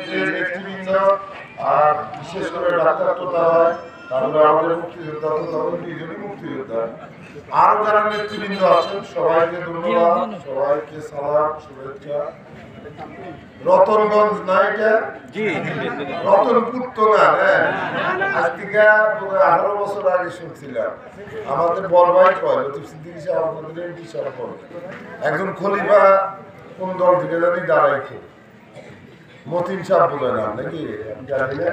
যে নেতৃবৃন্দ আর বিশেষ করে ডাক্তার তোতা হয়, তারপরে আমাদের মুক্তিযোদ্ধা তো তখন দুইজনই মুক্তিযোদ্ধা, আরো যারা নেতৃবৃন্দ আছেন সবাইকে ধন্যবাদ, সবাইকে সালাম শুভেচ্ছা। রতনগঞ্জ না এটা? রতনপুর তো না, হ্যাঁ আজ থেকে 18 বছর আগে শুনছিলাম আমাদের বড় ভাই কয় লতিফ সিদ্দিকী সাহেব আপনাদের এমপি সাহেব একজন খলিফা কোন দল থেকে জানি দাঁড়াইছে, মতিন সাহেব বোধহয় নাম নাকি জানি না,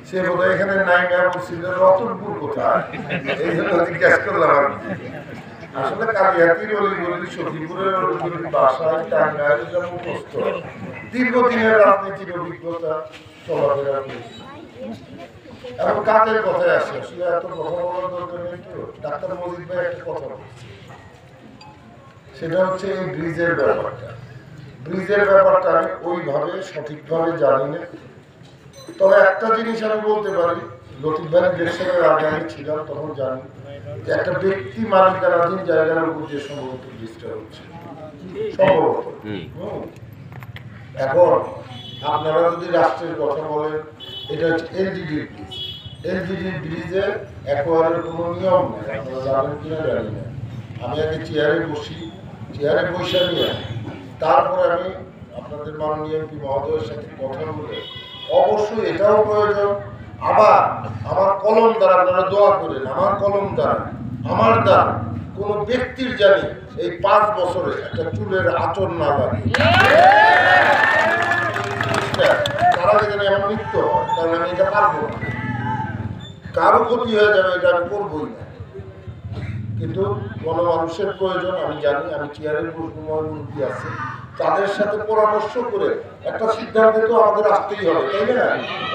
সে বোধহয় এখানে নাই না বলছিল রতনপুর কোথায়, এই জন্য জিজ্ঞাসা করলাম আর কি। আসলে কালিয়াতির অলিগলি সখীপুরের অলিগলি বাসায় টাঙ্গাইল মুখস্থ, দীর্ঘদিনের রাজনীতির অভিজ্ঞতা চলাফেরা করেছে এবং কাজের কথায় আসে। আসলে এত কথা বলার দরকার নেই তো। ডাক্তার মজিদ ভাই একটা কথা বলছে, সেটা হচ্ছে এই ব্রিজের ব্যাপারটা। ব্রিজের ব্যাপারটা আমি ওইভাবে সঠিকভাবে জানি না, তবে একটা জিনিস আমি বলতে পারি, লতিফ ভাই ইলেকশনের আগে আমি ছিলাম তখন জানি যে একটা ব্যক্তি মালিকানাধীন জায়গার উপর যে সম্ভবত ব্রিজটা হচ্ছে সম্ভবত। এখন আপনারা যদি রাষ্ট্রের কথা বলেন, এটা হচ্ছে এলজিডি ব্রিজ। এলজিডি ব্রিজে একবারের কোনো নিয়ম নেই, আপনারা জানেন কিনা জানি না। আমি আগে চেয়ারে বসি, চেয়ারে বসে নিয়ে তারপরে আমি আপনাদের মাননীয় এমপি মহোদয়ের সাথে কথা বলে অবশ্যই এটাও প্রয়োজন। আবার আমার কলম দ্বারা আপনারা দোয়া করেন, আমার কলম দ্বারা আমার দ্বারা কোনো ব্যক্তির জানি এই 5 বছরে একটা চুলের আচর না লাগে, তারা যেখানে আমার মৃত্যু হয়, কারণ আমি এটা পারবো না, কারো ক্ষতি হয়ে যাবে এটা আমি করবোই না। কিন্তু গণমানুষের প্রয়োজন আমি জানি, আমি চেয়ারের মুরব্বী আছে, তাদের সাথে পরামর্শ করে একটা সিদ্ধান্তে তো আমাদের আসতেই হবে, তাই না?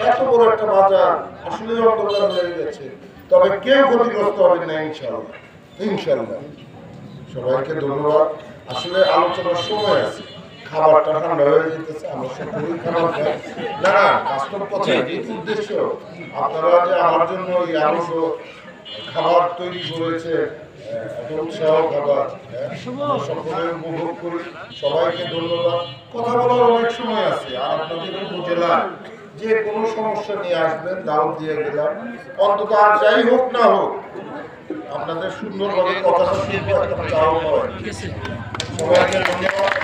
এত বড় একটা বাজার আসলে অন্ধকার হয়ে গেছে, তবে কেউ ক্ষতিগ্রস্ত হবেন না ইনশাআল্লাহ, ইনশাআল্লাহ। সবাইকে ধন্যবাদ। আসলে আলোচনার সময় আছে, খাবারটা ঠান্ডা হয়ে যেতেছে, আমরা সকলেই খাবার খাই না, বাস্তব কথা এই উদ্দেশ্য আপনারা যে আমার জন্য এই আনন্দ খাবার তৈরি করেছে, উৎসাহ খাবার সকলে উপভোগ করি। সবাইকে ধন্যবাদ। কথা বলার অনেক সময় আছে, আর আপনাদের উপজেলায় যে কোনো সমস্যা নিয়ে আসবেন, দাওয়াত দিয়ে গেলাম, অন্তত আর যাই হোক না হোক আপনাদের সুন্দরভাবে কথাটা শুনবো, একটা চাওয়া হয়। সবাইকে ধন্যবাদ।